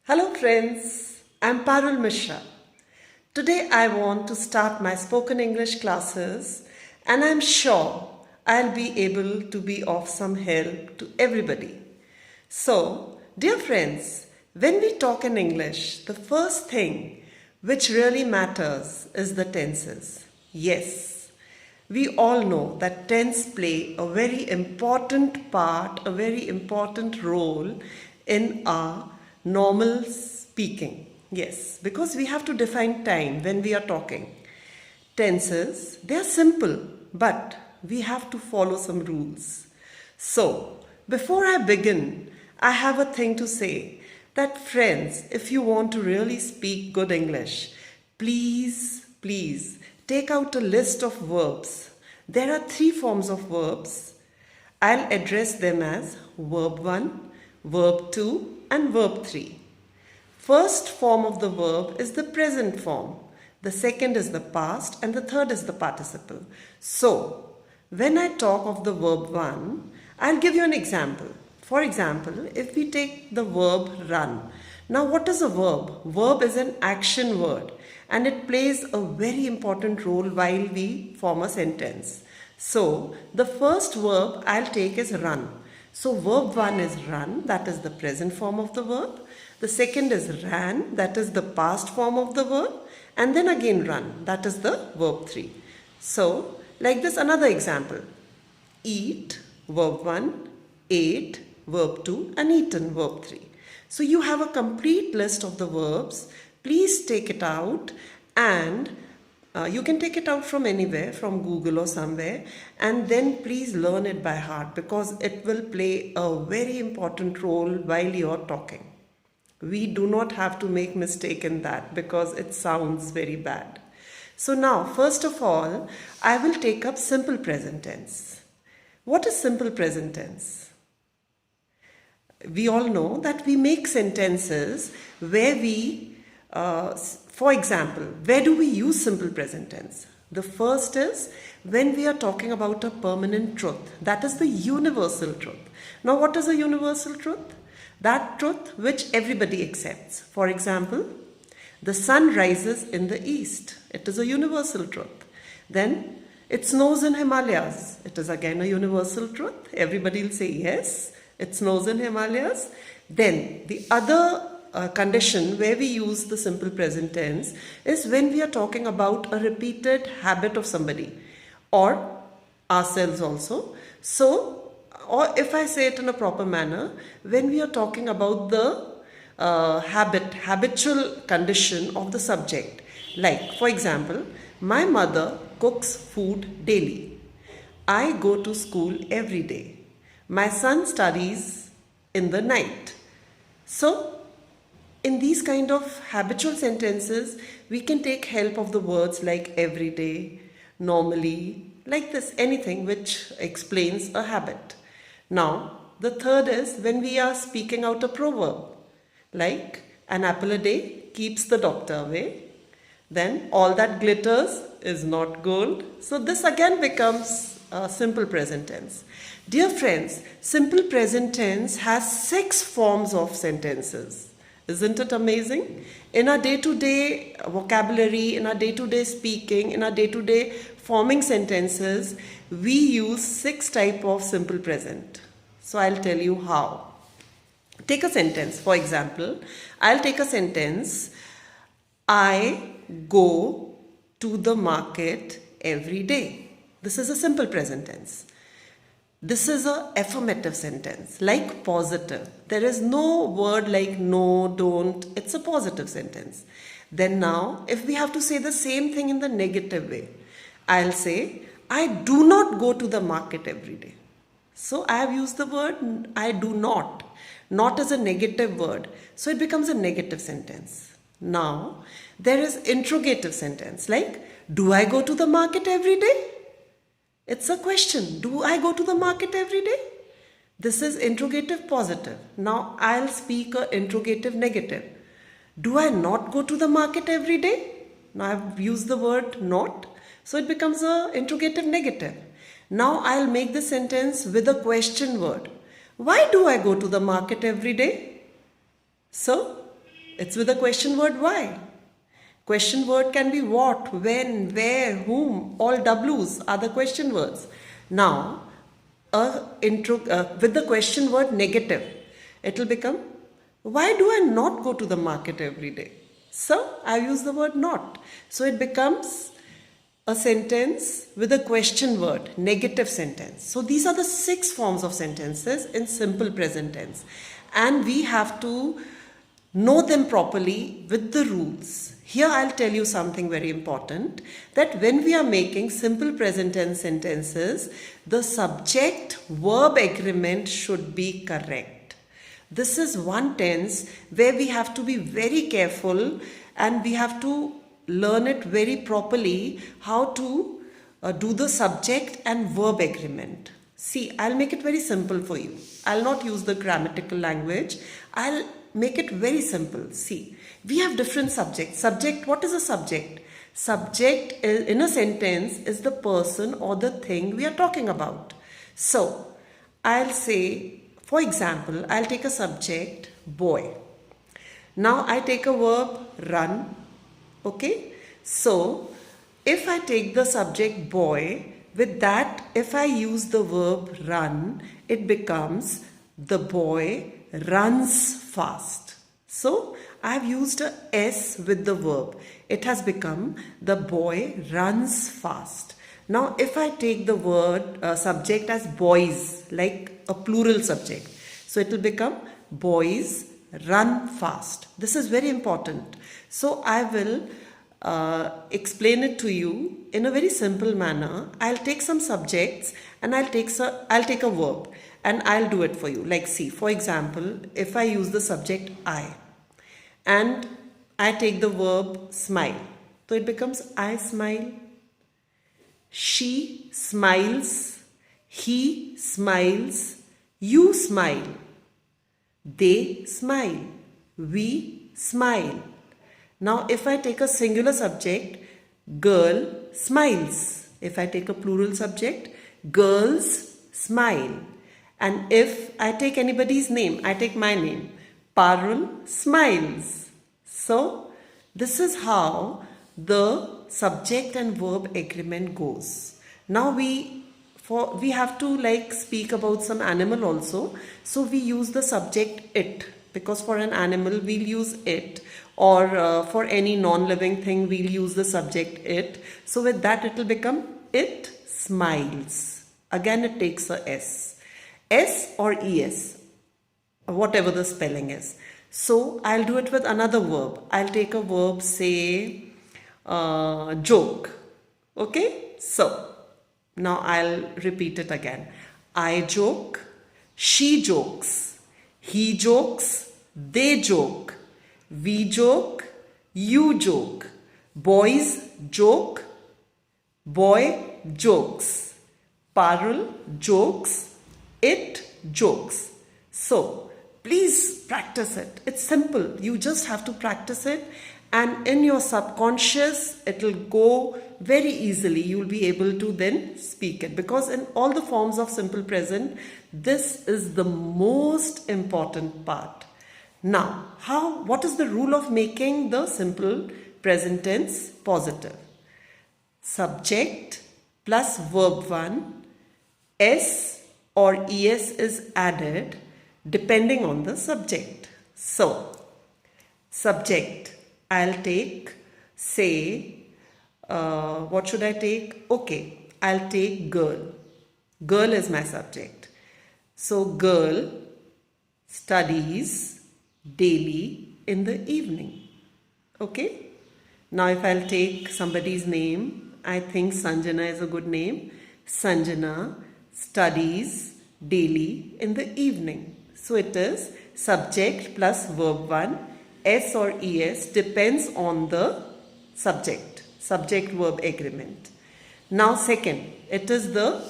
Hello friends, I'm Parul Mishra. Today I want to start my spoken English classes and I'm sure I'll be able to be of some help to everybody. So, dear friends, when we talk in English, the first thing which really matters is the tenses. Yes, we all know that tense play a very important part, a very important role in our normal speaking. Yes, because we have to define time when we are talking. Tenses, they are simple, but we have to follow some rules. So, before I begin, I have a thing to say that friends, if you want to really speak good English, please take out a list of verbs. There are 3 forms of verbs. I'll address them as verb 1, verb 2 and verb 3. First form of the verb is the present form. The second is the past and the third is the participle. So, when I talk of the verb 1, I'll give you an example. For example, if we take the verb run. Now what is a verb? Verb is an action word and it plays a very important role while we form a sentence. So, the first verb I'll take is run. So, verb 1 is run, that is the present form of the verb. The second is ran, that is the past form of the verb. And then again run, that is the verb 3. So, like this another example. Eat, verb 1, ate, verb 2 and eaten, verb 3. So, you have a complete list of the verbs. Please take it out and you can take it out from anywhere, from Google or somewhere, and then please learn it by heart because it will play a very important role while you're talking. We do not have to make mistake in that because it sounds very bad. So now, first of all, I will take up simple present tense. What is simple present tense? We all know that we make sentences where we for example, where do we use simple present tense? The first is when we are talking about a permanent truth. That is the universal truth. Now, what is a universal truth? That truth which everybody accepts. For example, the sun rises in the east. It is a universal truth. Then, it snows in Himalayas. It is again a universal truth. Everybody will say yes, it snows in Himalayas. Then, the other condition where we use the simple present tense is when we are talking about a repeated habit of somebody or ourselves also. So, or if I say it in a proper manner, when we are talking about the habitual condition of the subject. Like, for example, my mother cooks food daily. I go to school every day. My son studies in the night. So, in these kind of habitual sentences, we can take help of the words like every day, normally, like this, anything which explains a habit. Now, the third is when we are speaking out a proverb, like an apple a day keeps the doctor away. Then all that glitters is not gold. So this again becomes a simple present tense. Dear friends, simple present tense has 6 forms of sentences. Isn't it amazing? In our day-to-day vocabulary, in our day-to-day speaking, in our day-to-day forming sentences, we use 6 types of simple present. So I'll tell you how. Take a sentence. For example, I'll take a sentence. I go to the market every day. This is a simple present tense. This is an affirmative sentence, like positive. There is no word like no, don't. It's a positive sentence. Then now, if we have to say the same thing in the negative way, I'll say, I do not go to the market every day. So I have used the word I do not. Not as a negative word. So it becomes a negative sentence. Now, there is interrogative sentence like, do I go to the market every day? It's a question. Do I go to the market every day? This is interrogative positive. Now I'll speak a interrogative negative. Do I not go to the market every day? Now I've used the word not. So it becomes a interrogative negative. Now I'll make the sentence with a question word. Why do I go to the market every day? So It's with the question word why. Question word can be what, when, where, whom. All W's are the question words. Now, with the question word negative, it will become, why do I not go to the market every day? So, I use the word not. So, it becomes a sentence with a question word, negative sentence. So, these are the 6 forms of sentences in simple present tense. And we have to know them properly with the rules. Here I'll tell you something very important, that when we are making simple present tense sentences, the subject verb agreement should be correct. This is one tense where we have to be very careful and we have to learn it very properly how to do the subject and verb agreement. See, I'll make it very simple for you. I'll not use the grammatical language. I'll make it very simple. See, we have different subjects. Subject, what is a subject? Subject in a sentence is the person or the thing we are talking about. So, I'll say, for example, I'll take a subject, boy. Now I take a verb, run. Okay? So, if I take the subject boy, with that, if I use the verb run, it becomes the boy runs fast. So, I have used a S with the verb. It has become the boy runs fast. Now, if I take the word subject as boys, like a plural subject, so it will become boys run fast. This is very important. So, I will explain it to you in a very simple manner. I'll take some subjects and I'll take a verb and I'll do it for you. Like, see, for example, if I use the subject I and I take the verb smile, so it becomes I smile. She smiles. He smiles. You smile. They smile. We smile. Now, if I take a singular subject, girl smiles. If I take a plural subject, girls smile. And if I take anybody's name, I take my name, Parul smiles. So, this is how the subject and verb agreement goes. Now, we have to speak about some animal also. So, we use the subject it, because for an animal we'll use it, or for any non-living thing we'll use the subject it. So with that it will become it smiles. Again it takes a S. S or ES, whatever the spelling is. So I'll do it with another verb. I'll take a verb, say joke. Okay, so now I'll repeat it again. I joke, she jokes, he jokes, they joke, we joke, you joke, boys joke, boy jokes, Parul jokes, it jokes. So, please practice it. It's simple. You just have to practice it, and in your subconscious, it will go very easily. You will be able to then speak it, because in all the forms of simple present, this is the most important part. Now, what is the rule of making the simple present tense positive? Subject plus verb 1, S or ES is added depending on the subject. So, subject, I'll take, say, what should I take? Okay, I'll take girl. Girl is my subject. So, girl studies daily in the evening. Okay. Now, if I'll take somebody's name, I think Sanjana is a good name. Sanjana studies daily in the evening. So, it is subject plus verb 1, S or ES depends on the subject-verb agreement. Now, second, it is the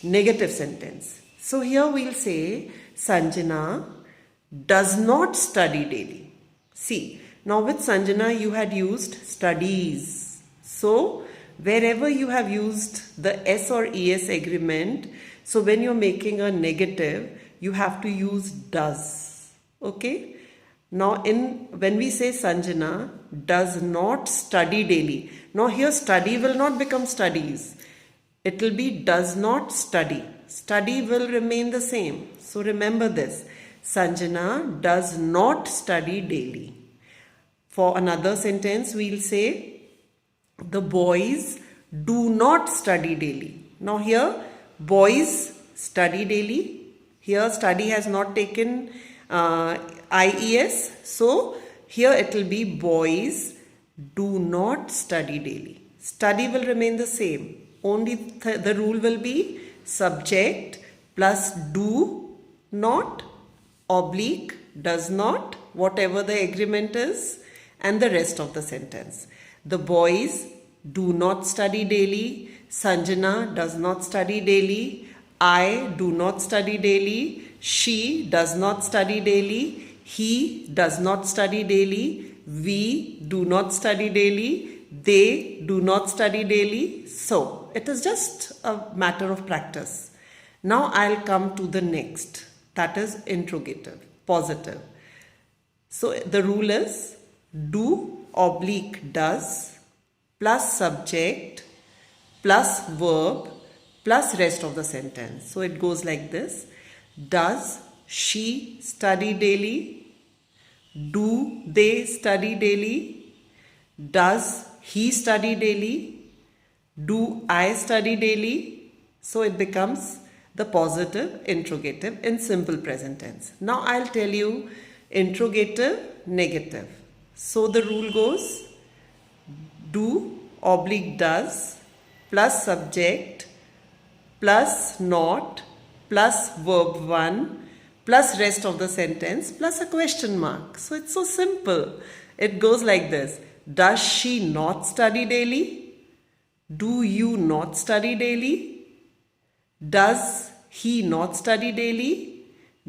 negative sentence. So, here we'll say Sanjana does not study daily. See, now with Sanjana you had used studies. So, wherever you have used the S or ES agreement, so when you're making a negative, you have to use does. Okay? Now when we say Sanjana does not study daily. Now here study will not become studies. It will be does not study. Study will remain the same. So remember this. Sanjana does not study daily. For another sentence, we'll say the boys do not study daily. Now here boys study daily. Here study has not taken IES. So here it will be boys do not study daily. Study will remain the same. Only the rule will be subject plus do not oblique does not, whatever the agreement is, and the rest of the sentence. The boys do not study daily. Sanjana does not study daily. I do not study daily. She does not study daily. He does not study daily. We do not study daily. They do not study daily. So it is just a matter of practice. Now I'll come to the next. That is interrogative, positive. So the rule is do oblique does plus subject plus verb plus rest of the sentence. So it goes like this. Does she study daily? Do they study daily? Does he study daily? Do I study daily? So it becomes the positive interrogative in simple present tense. Now I'll tell you interrogative, negative. So the rule goes do oblique does plus subject plus not plus verb 1 plus rest of the sentence plus a question mark. So it's so simple. It goes like this. Does she not study daily? Do you not study daily? Does he not study daily?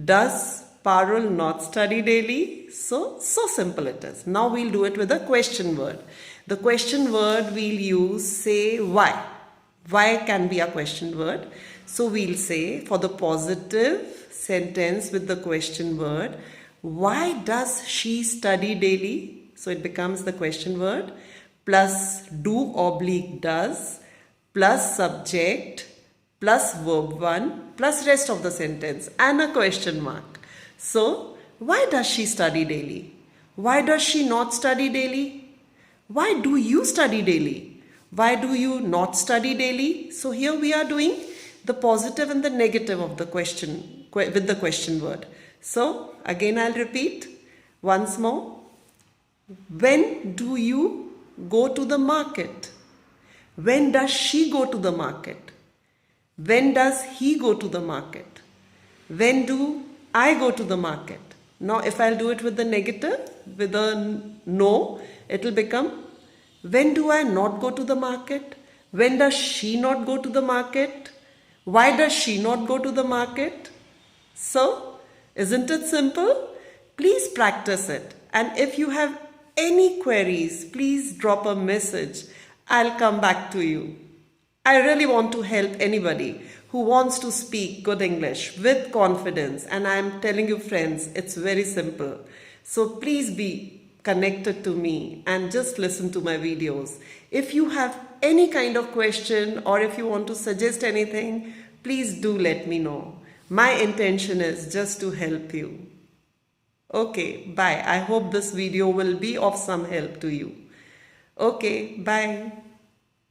Does Parul not study daily? So simple it is. Now we'll do it with a question word. The question word we'll use say why. Why can be a question word. So we'll say for the positive sentence with the question word, why does she study daily? So it becomes the question word plus do oblique does plus subject plus verb 1 plus rest of the sentence and a question mark. So why does she study daily? Why does she not study daily? Why do you study daily? Why do you not study daily? So here we are doing the positive and the negative of the question with the question word. So again I'll repeat once more. When do you go to the market? When does she go to the market? When does he go to the market? When do I go to the market? Now if I'll do it with the negative, with a no, it will become when do I not go to the market? When does she not go to the market? Why does she not go to the market? So, isn't it simple? Please practice it. And if you have any queries, please drop a message. I'll come back to you. I really want to help anybody who wants to speak good English with confidence. And I'm telling you friends, it's very simple. So please be connected to me and just listen to my videos. If you have any kind of question or if you want to suggest anything, please do let me know. My intention is just to help you. Okay, bye. I hope this video will be of some help to you. Okay, bye.